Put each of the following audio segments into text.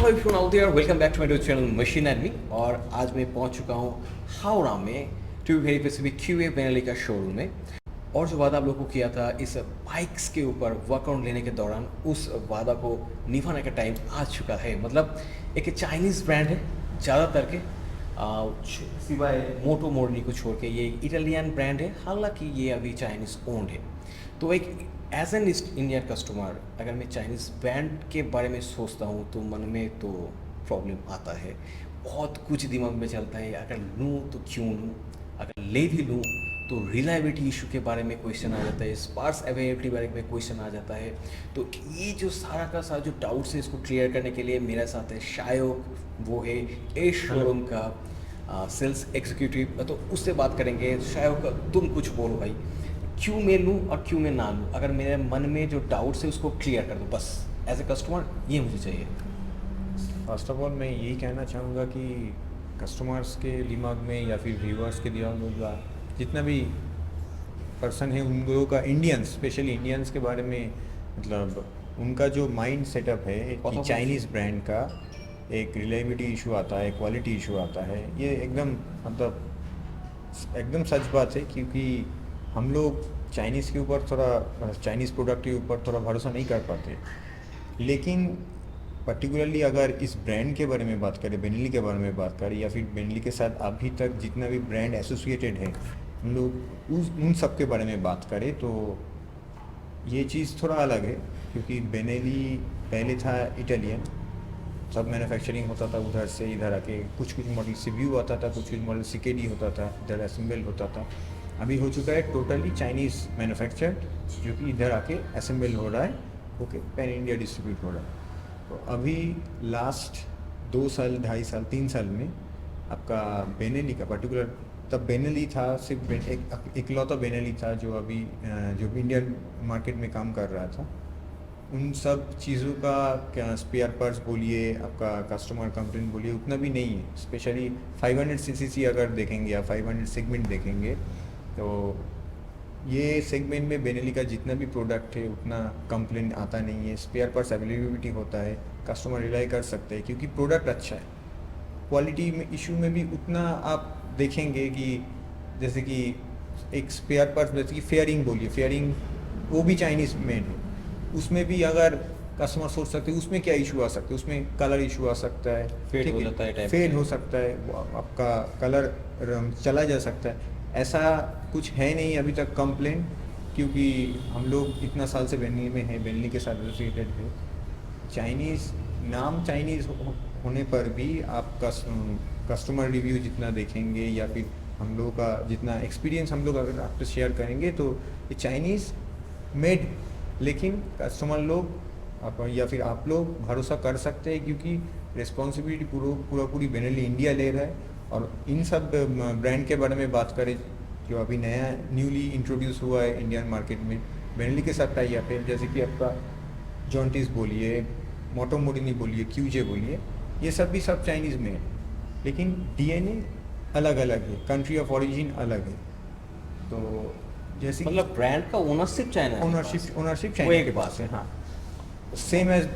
Hello everyone out there, welcome back to my channel machine and me. और आज मैं पहुंच चुका हूं हावड़ा में, to be very specific QJ Benelli का शोरूम में। और जो वादा आप लोगों को किया था इस बाइक्स के ऊपर वर्कआउट लेने के दौरान, उस वादा को निभाने का टाइम आ चुका है। मतलब एक चाइनीज़ ब्रांड है ज़्यादातर के, सिवाय मोटो मोरनी को छोड़ के ये इटालियन ब्रांड है, हालांकि ये अभी चाइनीज़ ओन्ड है। तो एक एज एन इंडियन कस्टमर अगर मैं चाइनीज़ ब्रांड के बारे में सोचता हूँ तो मन में तो प्रॉब्लम आता है। बहुत कुछ दिमाग में चलता है, अगर लूँ तो क्यों लूँ, अगर ले भी लूँ तो रिलायबिलिटी इशू के बारे में क्वेश्चन आ जाता है, स्पार्स अवेलेबिलिटी बारे में क्वेश्चन आ जाता है। तो ये जो सारा का सारा जो डाउट्स है, इसको क्लियर करने के लिए मेरे साथ है शायोग, वो है इस शोरूम का सेल्स एग्जीक्यूटिव। तो उससे बात करेंगे। शायोग, तुम कुछ बोलो भाई, क्यों मैं लूँ और क्यों मैं ना लूँ। अगर मेरे मन में जो डाउट्स है उसको क्लियर कर दो, बस एज ए कस्टमर ये मुझे चाहिए। फर्स्ट ऑफ ऑल मैं यही कहना चाहूँगा कि कस्टमर्स के दिमाग में या फिर व्यूअर्स के दिमाग में जितना भी पर्सन है, उन लोगों का इंडियंस, स्पेशली इंडियंस के बारे में, मतलब उनका जो माइंड सेटअप है कि चाइनीज़ ब्रांड का एक रिलायबिलिटी इशू आता है, क्वालिटी इशू आता है, ये एकदम मतलब एकदम सच बात है। क्योंकि हम लोग चाइनीज़ के ऊपर थोड़ा, चाइनीज़ प्रोडक्ट के ऊपर थोड़ा भरोसा नहीं कर पाते। लेकिन पर्टिकुलरली अगर इस ब्रांड के बारे में बात करें, बेनेली के बारे में बात करें, या फिर बेनेली के साथ अभी तक जितना भी ब्रांड एसोसिएटेड है, हम लोग उन सब के बारे में बात करें तो ये चीज़ थोड़ा अलग है। क्योंकि बेनेली पहले था इटालियन, सब मैन्युफैक्चरिंग होता था उधर से इधर आके, कुछ कुछ मॉडल सीबीयू आता था, कुछ कुछ मॉडल सीकेडी होता था, इधर असेंबल होता था। अभी हो चुका है टोटली चाइनीज़ मैन्युफैक्चर, जो कि इधर आके असेंबल हो रहा है, ओके, पैन इंडिया डिस्ट्रीब्यूट हो रहा है। तो अभी लास्ट 2 साल, 2.5 साल, 3 साल में आपका बेनेली का पर्टिकुलर, तब बेनेली था सिर्फ इकलौता बेनेली था जो अभी जो भी इंडियन मार्केट में काम कर रहा था। उन सब चीज़ों का क्या स्पेयर पार्ट्स बोलिए, आपका कस्टमर कंप्लेंट बोलिए, उतना भी नहीं है। स्पेशली 500 सीसी अगर देखेंगे या 500 सेगमेंट देखेंगे तो ये सेगमेंट में बेनेली का जितना भी प्रोडक्ट है उतना कंप्लेंट आता नहीं है। स्पेयर पार्ट्स अवेलेबिलिटी होता है, कस्टमर रिलाई कर सकते हैं क्योंकि प्रोडक्ट अच्छा है। क्वालिटी में इशू में भी उतना आप देखेंगे कि जैसे कि एक स्पेयर पार्ट्स, जैसे कि फेयरिंग बोलिए, फेयरिंग वो भी चाइनीज़ मेड है, उसमें भी अगर कस्टमर सोच सकते हैं उसमें क्या इशू आ सकता है, उसमें कलर इशू आ सकता है, फेड हो जाता है, फेड हो सकता है, आपका कलर चला जा सकता है। ऐसा कुछ है नहीं अभी तक कंप्लेंट, क्योंकि हम लोग इतना साल से बेनेली में हैं, बेनेली के साथ एसोसिएटेड है। चाइनीज़ नाम चाइनीज़ होने पर भी आप कस्टमर रिव्यू जितना देखेंगे या फिर हम लोगों का जितना एक्सपीरियंस हम लोग अगर आपसे शेयर करेंगे तो ये चाइनीज़ मेड, लेकिन कस्टमर लोग आप या फिर आप लोग भरोसा कर सकते हैं क्योंकि रिस्पॉन्सिबिलिटी पूरी बेनेली इंडिया ले रहा है। और इन सब ब्रांड के बारे में बात करें जो अभी नया न्यूली इंट्रोड्यूस हुआ है इंडियन मार्केट में, बेनेली के साथ टाई अप है, जैसे कि आपका जॉन्टिस बोलिए, मोटो मोरिनी बोलिए, क्यूजे बोलिए, ये सब भी सब चाइनीज़ में है, लेकिन डीएनए अलग अलग है, कंट्री ऑफ ओरिजिन अलग है। तो जैसे मतलब ब्रांड का ओनरशिप चाइना, ओनरशिप चाइना के पास है। हाँ, सेम एज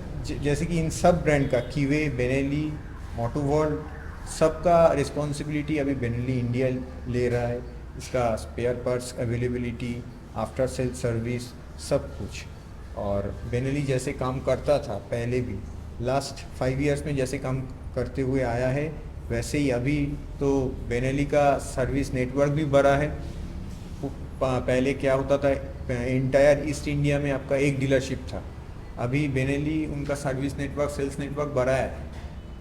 जैसे कि इन सब ब्रांड का क्यूए, बेनेली, मोटो वर्ल्ड, सबका रिस्पॉन्सिबिलिटी अभी बेनेली इंडिया ले रहा है। इसका spare parts availability, after sale service, सब कुछ। और बेनेली जैसे काम करता था पहले भी, लास्ट 5 इयर्स में जैसे काम करते हुए आया है, वैसे ही अभी तो बेनेली का सर्विस नेटवर्क भी बड़ा है। पहले क्या होता था, इंटायर ईस्ट इंडिया में आपका एक डीलरशिप था, अभी बेनेली उनका सर्विस नेटवर्क, सेल्स नेटवर्क बढ़ा है।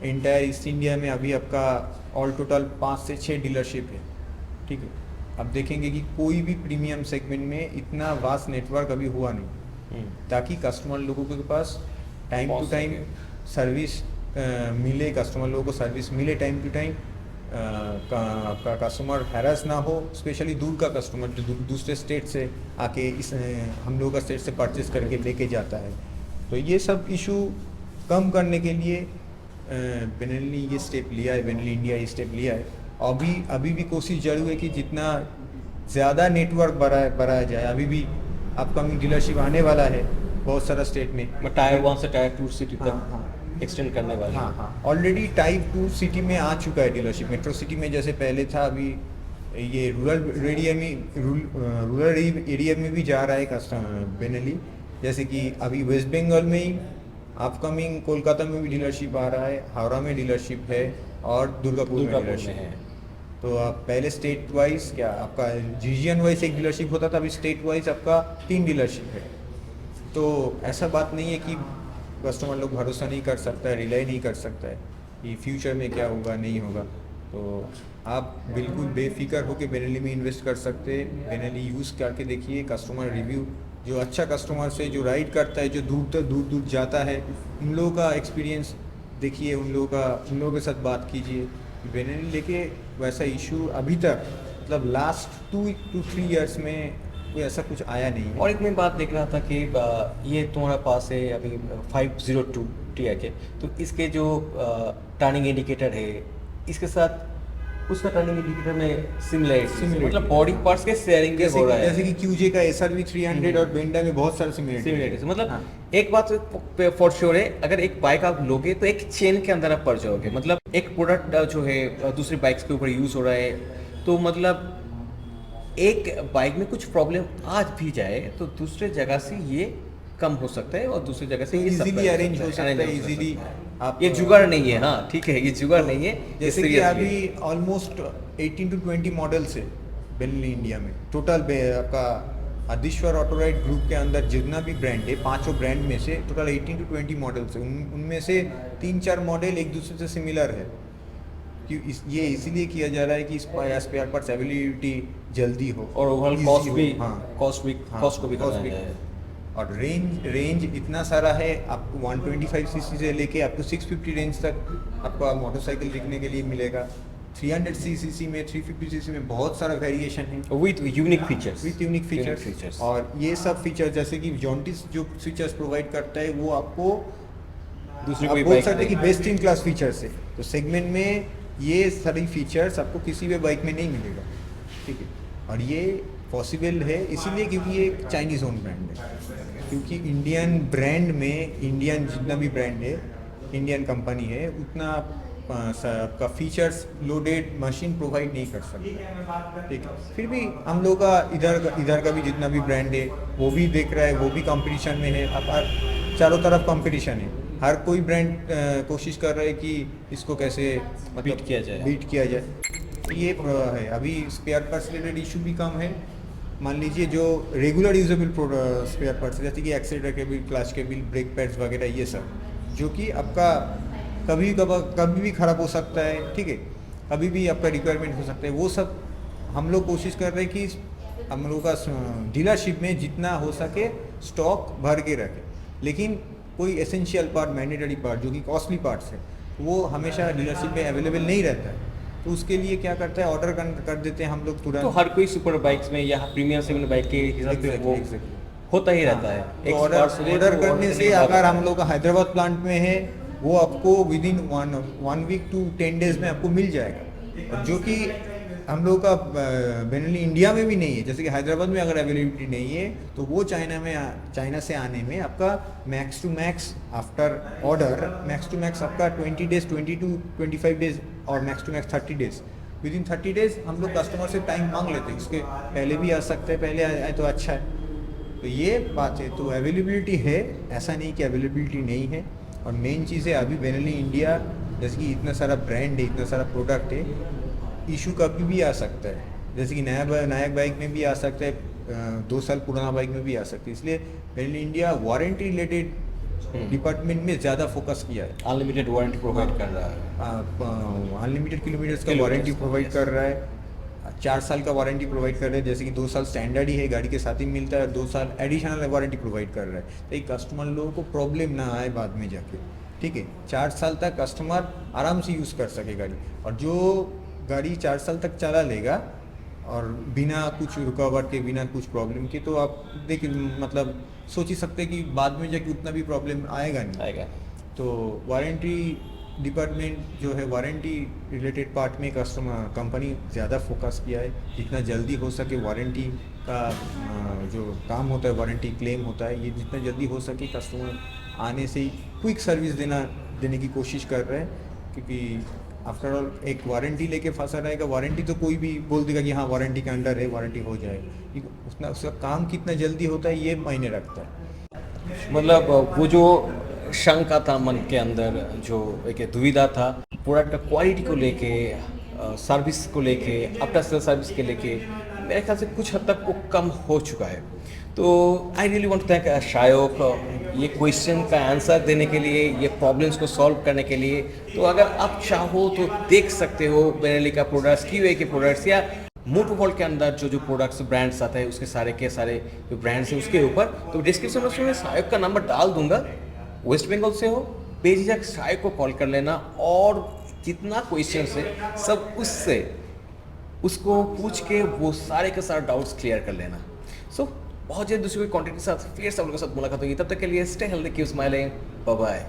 इंटायर ईस्ट इंडिया में अभी आपका ऑल टोटल 5 से 6 डीलरशिप है, ठीक है। अब देखेंगे कि कोई भी प्रीमियम सेगमेंट में इतना वास्ट नेटवर्क अभी हुआ नहीं, ताकि कस्टमर लोगों के पास टाइम टू टाइम सर्विस मिले, कस्टमर लोगों को सर्विस मिले टाइम टू टाइम, आपका कस्टमर हैरास ना हो, स्पेशली दूर का कस्टमर जो दूसरे स्टेट से आके इस हम लोगों का स्टेट से परचेस करके लेके जाता है। तो ये सब इशू कम करने के लिए बेनेली ये स्टेप लिया है, बेनेली इंडिया ये स्टेप लिया है। अभी भी कोशिश जरूर है कि जितना ज़्यादा नेटवर्क बढ़ाया जाए। अभी भी अपकमिंग डीलरशिप आने वाला है बहुत सारा स्टेट में, टायर 1 से टायर 2 सिटी तक। हाँ, एक्सटेंड करने वाले हैं। हाँ, ऑलरेडी टाइप 2 सिटी में आ चुका है डीलरशिप। मेट्रो सिटी में जैसे पहले था, अभी ये रूरल एरिया में भी जा रहा है कस्टमर बेनली। जैसे कि अभी वेस्ट बंगाल में ही अपकमिंग कोलकाता में भी डीलरशिप आ रहा है, हावड़ा में डीलरशिप है और दुर्गापुर में दुर्गापुर में डीलरशिप है। तो आप पहले स्टेट वाइज क्या आपका रीजन वाइज एक डीलरशिप होता था, अभी स्टेट वाइज आपका 3 डीलरशिप है। तो ऐसा बात नहीं है कि कस्टमर लोग भरोसा नहीं कर सकता है, रिलाई नहीं कर सकता है कि फ्यूचर में क्या होगा नहीं होगा। तो आप बिल्कुल बेफिक्र होकर बेनली में इन्वेस्ट कर सकते हैं। बेनली यूज़ करके देखिए, कस्टमर रिव्यू जो अच्छा कस्टमर से जो राइड करता है, जो दूर जाता है, उन लोगों का एक्सपीरियंस देखिए, उन लोगों के साथ बात कीजिए। बेनली लेके वैसा इशू अभी तक मतलब लास्ट 2 to 3 ईयर्स में कोई ऐसा कुछ आया नहीं है। और एक मैं बात देख रहा था कि ये तुम्हारे पास है अभी 502 टीआई के, तो इसके जो टर्निंग इंडिकेटर है इसके साथ उसका टर्निंग इंडिकेटर में सिमिलरिटी, मतलब बॉडी पार्ट्स के शेयरिंग के हो रहा है। जैसे कि क्यूजे का SRV 300 और बेंडा में बहुत सारे सिमिलरिटीज, मतलब हाँ। एक बात फॉर श्योर है, अगर एक बाइक आप लोगे तो एक चेन के अंदर आप पड़ जाओगे। मतलब एक प्रोडक्ट जो है दूसरी बाइक्स के ऊपर यूज हो रहा है, तो मतलब एक बाइक में कुछ प्रॉब्लम आज भी जाए तो दूसरे जगह से ये कम हो सकता है और दूसरी जगह से ये इजीली अरेंज हो सकता है, इजीली आप ये जुगाड़ नहीं है। हाँ ठीक है, ये जुगाड़ नहीं है। जैसे कि अभी ऑलमोस्ट 18 to 20 मॉडल्स है बेनली इंडिया में टोटल। आपका अधीश्वर ऑटोराइड ग्रुप के अंदर जितना भी ब्रांड है, 5 ब्रांड में से टोटल 18 to 20 मॉडल्स है। उनमें से 3-4 मॉडल एक दूसरे से सिमिलर है। ये इसीलिए किया जा रहा है कि स्पेयर पार्ट्स अवेलेबिलिटी जल्दी हो और ओवरऑल easy कॉस्ट हो। भी, हाँ, कॉस्ट को भी cost कम भी है। और रेंज इतना सारा है, आपको 125 सीसी से लेके आपको 650 रेंज तक आपका मोटरसाइकिल दिखने के लिए मिलेगा। 300 सीसी में, 350 सीसी में बहुत सारा वेरिएशन है with unique features, with unique features. और ये सब फीचर जैसे कि जॉन्टिस जो फीचर्स प्रोवाइड करता है वो आपको दूसरी आप कोई बोल बाइक सकते हैं कि बेस्ट इन क्लास फीचर्स है। तो सेगमेंट में ये सारी फीचर्स आपको किसी भी बाइक में नहीं मिलेगा, ठीक है। और ये पॉसिबल है इसीलिए क्योंकि ये चाइनीज़ ओन ब्रांड है। क्योंकि इंडियन ब्रांड में, इंडियन जितना भी ब्रांड है, इंडियन कंपनी है, उतना आपका फीचर्स लोडेड मशीन प्रोवाइड नहीं कर सकता, ठीक है। फिर भी हम लोग का इधर का भी जितना भी ब्रांड है वो भी देख रहा है, वो भी कंपटीशन में है। अब चारों तरफ कंपटीशन है, हर कोई ब्रांड कोशिश कर रहा है कि इसको कैसे बीट किया जाए। ये है अभी स्पेयर पार्ट्स रिलेटेड इशू भी कम है। मान लीजिए जो रेगुलर यूजेबल स्पेयर पार्ट्स जैसे कि accelerator cable, clutch cable, brake pads वगैरह, ये सब जो कि आपका कभी भी ख़राब हो सकता है, ठीक है, कभी भी आपका रिक्वायरमेंट हो सकता है, वो सब हम लोग कोशिश कर रहे हैं कि हम लोग का डीलरशिप में जितना हो सके स्टॉक भर के रखें। लेकिन कोई एसेंशियल पार्ट, मैंडेटरी पार्ट जो कि कॉस्टली पार्ट्स है, वो हमेशा डीलरशिप में अवेलेबल नहीं रहता है। तो उसके लिए क्या करता है, ऑर्डर कर देते हैं हम लोग तुरंत। तो हर कोई सुपर बाइक्स में या प्रीमियम सेगमेंट बाइक के हिसाब से वो होता ही रहता है। तो ऑर्डर करने से अगर हम लोग का हैदराबाद प्लांट में है, वो आपको within 1 week to 10 days में आपको मिल जाएगा। और जो कि हम लोग का बेनली इंडिया में भी नहीं है। जैसे कि हैदराबाद में अगर अवेलेबिलिटी नहीं है तो वो चाइना से आने में आपका max to max after order max to max आपका 20 डेज, 20 to 25 डेज और max to max 30 days. Within 30 days हम लोग कस्टमर से टाइम मांग लेते हैं, इसके पहले भी आ सकते हैं, पहले आए तो अच्छा है। तो ये बात है, तो अवेलेबिलिटी है, ऐसा नहीं कि अवेलेबिलिटी नहीं है। और मेन चीज़ है अभी बेनली इंडिया, जैसे कि इतना सारा ब्रांड है, इतना सारा प्रोडक्ट है, इशू कभी भी आ सकता है। जैसे कि नया बाइक में भी आ सकता है, 2 साल पुराना बाइक में भी आ सकता है। इसलिए बेनली इंडिया वारंटी रिलेटेड डिपार्टमेंट में ज़्यादा फोकस किया है। अनलिमिटेड वारंटी प्रोवाइड कर रहा है, अनलिमिटेड किलोमीटर्स का वारंटी प्रोवाइड कर रहा है, 4 साल का वारंटी प्रोवाइड कर रहे हैं। जैसे कि 2 साल स्टैंडर्ड ही है, गाड़ी के साथ ही मिलता है, 2 साल एडिशनल वारंटी प्रोवाइड कर रहा है। तो कस्टमर लोगों को प्रॉब्लम ना आए बाद में जाके, ठीक है। 4 साल तक कस्टमर आराम से यूज़ कर सके गाड़ी। और जो गाड़ी 4 साल तक चला लेगा और बिना कुछ रुकावट के, बिना कुछ प्रॉब्लम के, तो आप देखिए मतलब सोच ही सकते हैं कि बाद में जाके उतना भी प्रॉब्लम आएगा नहीं। तो वारंटी डिपार्टमेंट जो है, वारंटी रिलेटेड पार्ट में कंपनी ज़्यादा फोकस किया है। जितना जल्दी हो सके वारंटी का जो काम होता है, वारंटी क्लेम होता है, ये जितना जल्दी हो सके कस्टमर आने से ही क्विक सर्विस देना देने की कोशिश कर रहे हैं, क्योंकि आफ्टर ऑल एक वारंटी लेके फंसा रहेगा। वारंटी तो कोई भी बोल देगा कि हाँ वारंटी के अंडर है, वारंटी हो जाएगी, उसका उसका काम कितना जल्दी होता है ये मायने रखता है। मतलब वो जो शंका था मन के अंदर, जो एक दुविधा था प्रोडक्ट क्वालिटी को लेके, सर्विस को लेके, आफ्टर सेल सर्विस के लेके, मेरे ख्याल से कुछ हद तक वो कम हो चुका है। तो I really want to thank Shayok ये क्वेश्चन का आंसर देने के लिए, ये प्रॉब्लम्स को सॉल्व करने के लिए। तो अगर आप चाहो तो देख सकते हो बेनेली का प्रोडक्ट्स, क्यूए के प्रोडक्ट्स, या मोटो वर्ल्ड के अंदर जो जो प्रोडक्ट्स ब्रांड्स आते हैं उसके सारे के सारे जो ब्रांड्स हैं उसके ऊपर। तो डिस्क्रिप्शन बॉक्स में शायोक का नंबर डाल दूंगा। वेस्ट बंगाल से हो, बेझिझक शायोक को कॉल कर लेना, और जितना क्वेश्चन है सब उससे उसको पूछ के वो सारे के सारे डाउट्स क्लियर कर लेना। सो बहुत जल्द दूसरे कोई कंटेंट के साथ फिर सब लोगों के साथ मुलाकात होगी। तब तक के लिए stay healthy, keep smiling, bye bye.